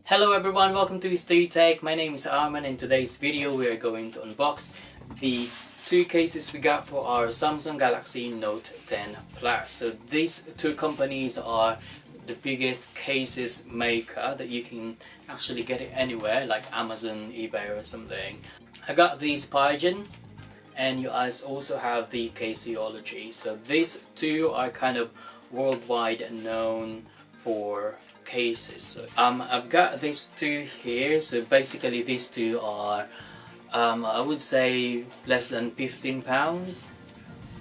Hello everyone, welcome to Stay Tech. My name is Arman. In today's video we are going to unbox the two cases we got for our Samsung Galaxy Note 10 Plus. So these two companies are the biggest cases maker that you can actually get it anywhere, like Amazon, eBay or something. I got the Spigen and you guys also have the Caseology. So these two are kind of worldwide known for cases. So, I've got these two here. So basically these two are I would say less than £15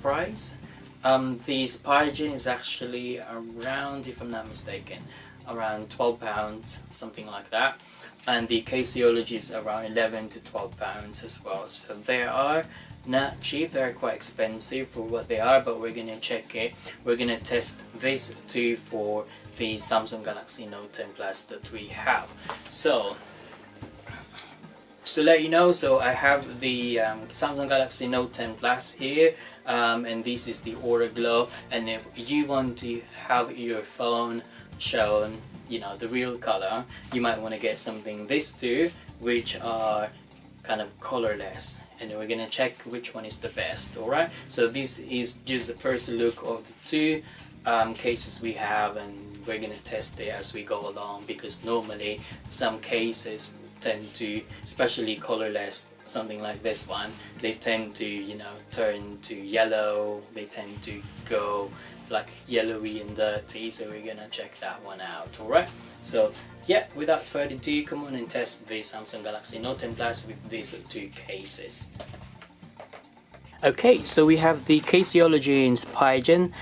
price. The Spigen is actually around, if I'm not mistaken, around £12, something like that, and the Caseology is around £11 to £12 as well. So they are not cheap, they're quite expensive for what they are, but we're gonna check it. We're gonna test these two for the Samsung Galaxy Note 10 Plus that we have. So to let you know, so I have the Samsung Galaxy Note 10 Plus here, and this is the Aura Glow. And if you want to have your phone shown, you know, the real color, you might want to get something these two, which are kind of colorless, and we're gonna check which one is the best. Alright, so this is just the first look of the two cases we have, and we're gonna test it as we go along, because normally some cases tend to, especially colorless, something like this one, they tend to, you know, turn to yellow, they tend to go like yellowy and dirty, so we're gonna check that one out. Alright, so yeah, without further ado, come on and test the Samsung Galaxy Note 10 Plus with these two cases. Okay, so we have the Caseology in Spigen.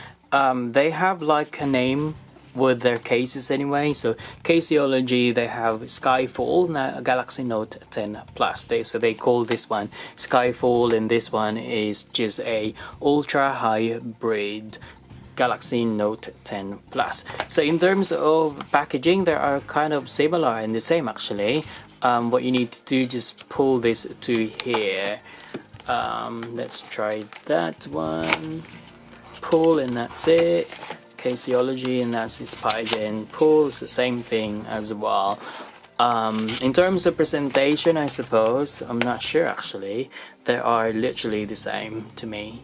They have like a name with their cases anyway. So Caseology, they have Skyfall, now Galaxy Note 10 Plus. So they call this one Skyfall, and this one is just a ultra hybrid Galaxy Note 10 Plus. So in terms of packaging, they are kind of similar and the same actually. What you need to do, just pull this to here. Let's try that one. Pull, and that's it. Caseology, and that's the Spigen. Pull, it's the same thing as well. In terms of presentation, I suppose, I'm not sure actually. They are literally the same to me.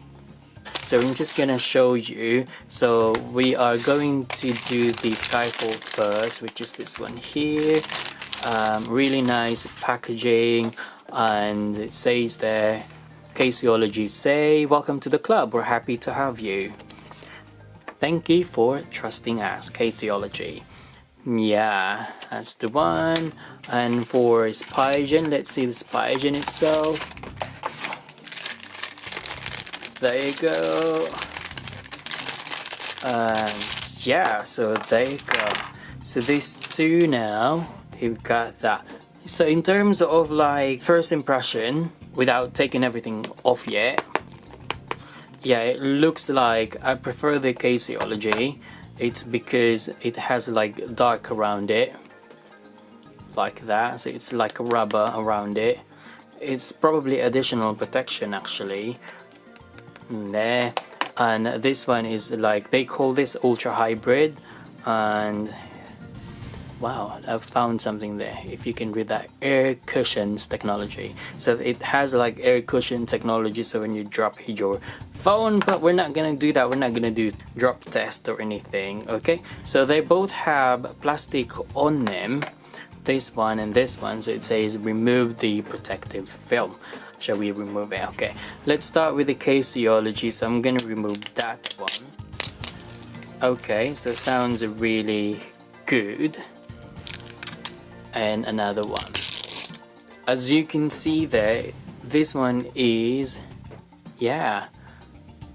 So I'm just gonna show you. So we are going to do the Skyfall first, which is this one here. Really nice packaging, and it says there, Caseology say, welcome to the club, we're happy to have you. Thank you for trusting us, Caseology. Yeah, that's the one. And for Spigen, let's see the Spigen itself. There you go. Yeah, so there you go. So these two now, you've got that. So in terms of like first impression, without taking everything off yet, yeah, it looks like I prefer the Caseology. It's because it has like dark around it, like that. So it's like a rubber around it. It's probably additional protection actually. There, and this one is like, they call this ultra hybrid, and wow, I've found something there, if you can read that, air cushions technology. So it has like air cushion technology, so when you drop your phone, but we're not gonna do that, we're not gonna do drop test or anything. Okay, so they both have plastic on them, this one and this one. So it says remove the protective film. Shall we remove it? Okay, let's start with the Caseology. So I'm gonna remove that one. Okay, so sounds really good. And another one. As you can see there, this one is, yeah,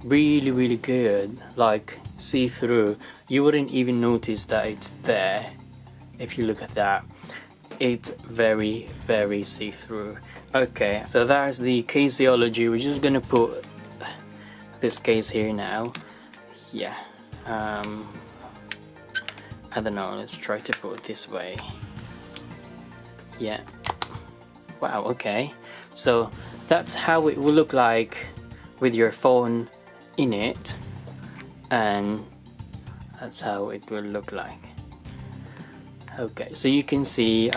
really good, like see-through. You wouldn't even notice that it's there if you look at that. It's very see-through. Okay, so that's the Caseology. We're just gonna put this case here now. Yeah, I don't know, let's try to put it this way. Yeah, wow, okay, so that's how it will look like with your phone in it, and that's how it will look like. Okay, so you can see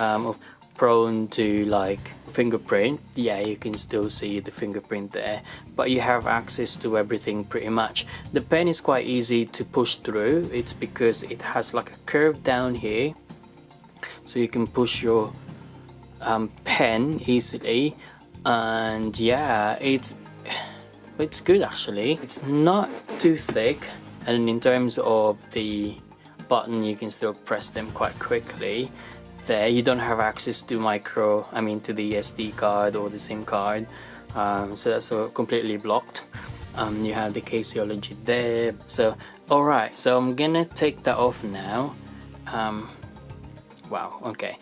prone to like fingerprint. Yeah, you can still see the fingerprint there, but you have access to everything pretty much. The pen is quite easy to push through. It's because it has like a curve down here, so you can push your pen easily. And yeah, it's good actually. It's not too thick, and in terms of the button, you can still press them quite quickly. There, you don't have access to to the SD card or the SIM card, so that's completely blocked. You have the Caseology there. So alright, so I'm gonna take that off now. Wow, okay.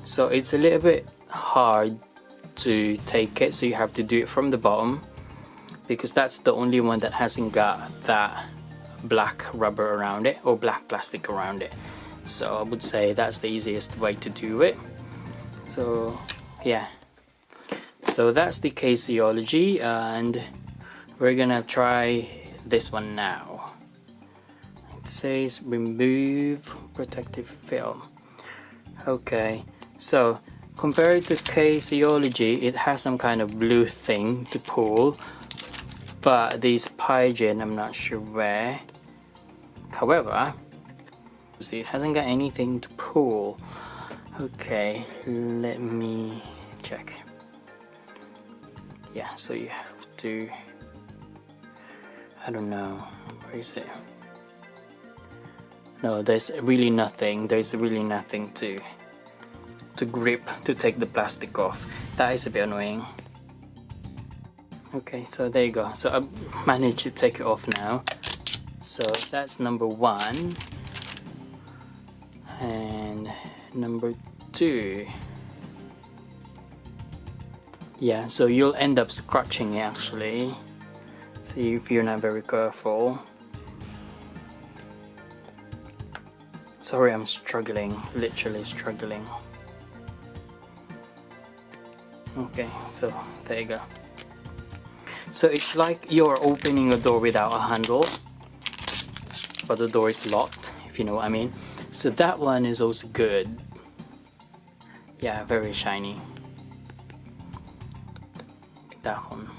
So it's a little bit hard to take it, so you have to do it from the bottom, because that's the only one that hasn't got that black rubber around it, or black plastic around it. So I would say that's the easiest way to do it. So yeah, so that's the Caseology, and we're gonna try this one now. It says remove protective film. Okay, so compared to Caseology, it has some kind of blue thing to pull, but the Spigen, I'm not sure where. However, see, it hasn't got anything to pull. Okay, let me check. Yeah, so you have to, I don't know, where is it? No, there's really nothing to grip to take the plastic off. That is a bit annoying. Okay, so there you go. So I managed to take it off now. So that's number 1. And number 2. Yeah, so you'll end up scratching it actually. See if you're not very careful. Sorry, I'm struggling, literally struggling. Okay, so there you go. So it's like you're opening a door without a handle, but the door is locked, if you know what I mean. So that one is also good. Yeah, very shiny. That one.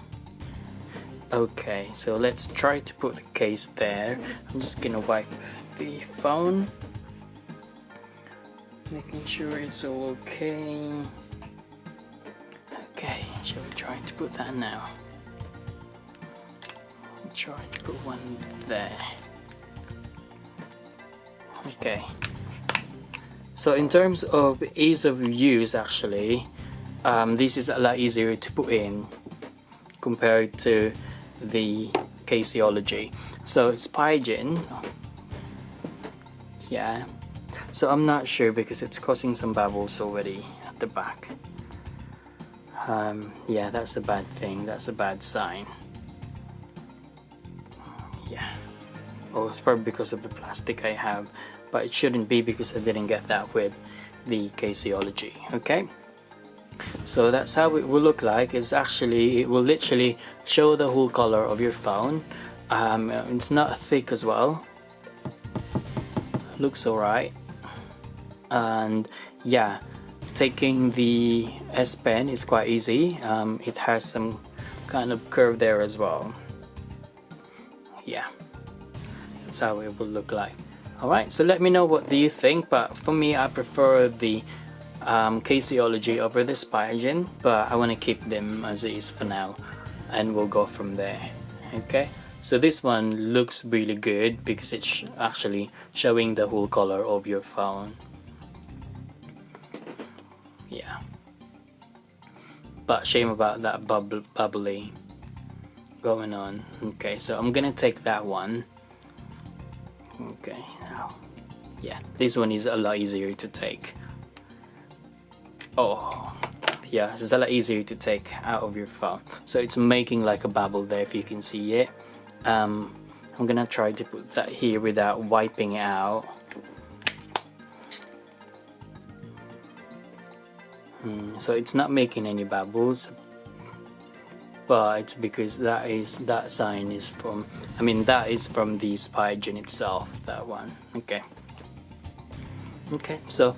Okay, so let's try to put the case there. I'm just gonna wipe the phone, making sure it's all okay. Okay, shall we try to put that now? Try to put one there. Okay. So in terms of ease of use, actually, this is a lot easier to put in compared to the Caseology. So Spigen, yeah. So I'm not sure because it's causing some bubbles already at the back. Yeah, that's a bad thing. That's a bad sign. Yeah. Oh, it's probably because of the plastic I have, but it shouldn't be because I didn't get that with the Caseology. Okay. So that's how it will look like. It's actually, it will literally show the whole color of your phone. It's not thick as well. Looks alright. And yeah, taking the S Pen is quite easy. It has some kind of curve there as well. Yeah, that's how it will look like. Alright, so let me know what do you think, but for me I prefer the Caseology over the Spigen, but I want to keep them as is for now, and we'll go from there. Okay, so this one looks really good because it's actually showing the whole color of your phone. Yeah, but shame about that bubbly going on. Okay, so I'm gonna take that one. Okay, now yeah, this one is a lot easier to take. Oh yeah, it's a lot easier to take out of your phone. So it's making like a bubble there, if you can see it. I'm gonna try to put that here without wiping it out. So it's not making any bubbles, but it's because that sign is from, that is from the Spigen itself, that one. Okay, Okay, so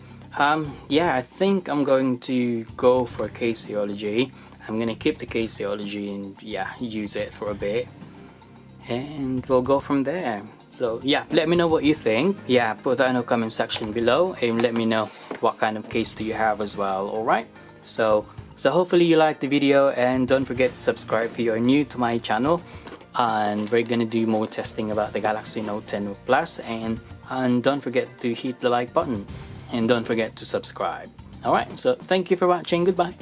yeah, I think I'm going to go for Caseology. I'm gonna keep the Caseology and yeah, use it for a bit, and we'll go from there. So yeah, let me know what you think. Yeah, put that in the comment section below and let me know what kind of case do you have as well. Alright, so hopefully you liked the video, and don't forget to subscribe if you're new to my channel, and we're gonna do more testing about the Galaxy Note 10 Plus, and don't forget to hit the like button, and don't forget to subscribe. Alright, so thank you for watching. Goodbye.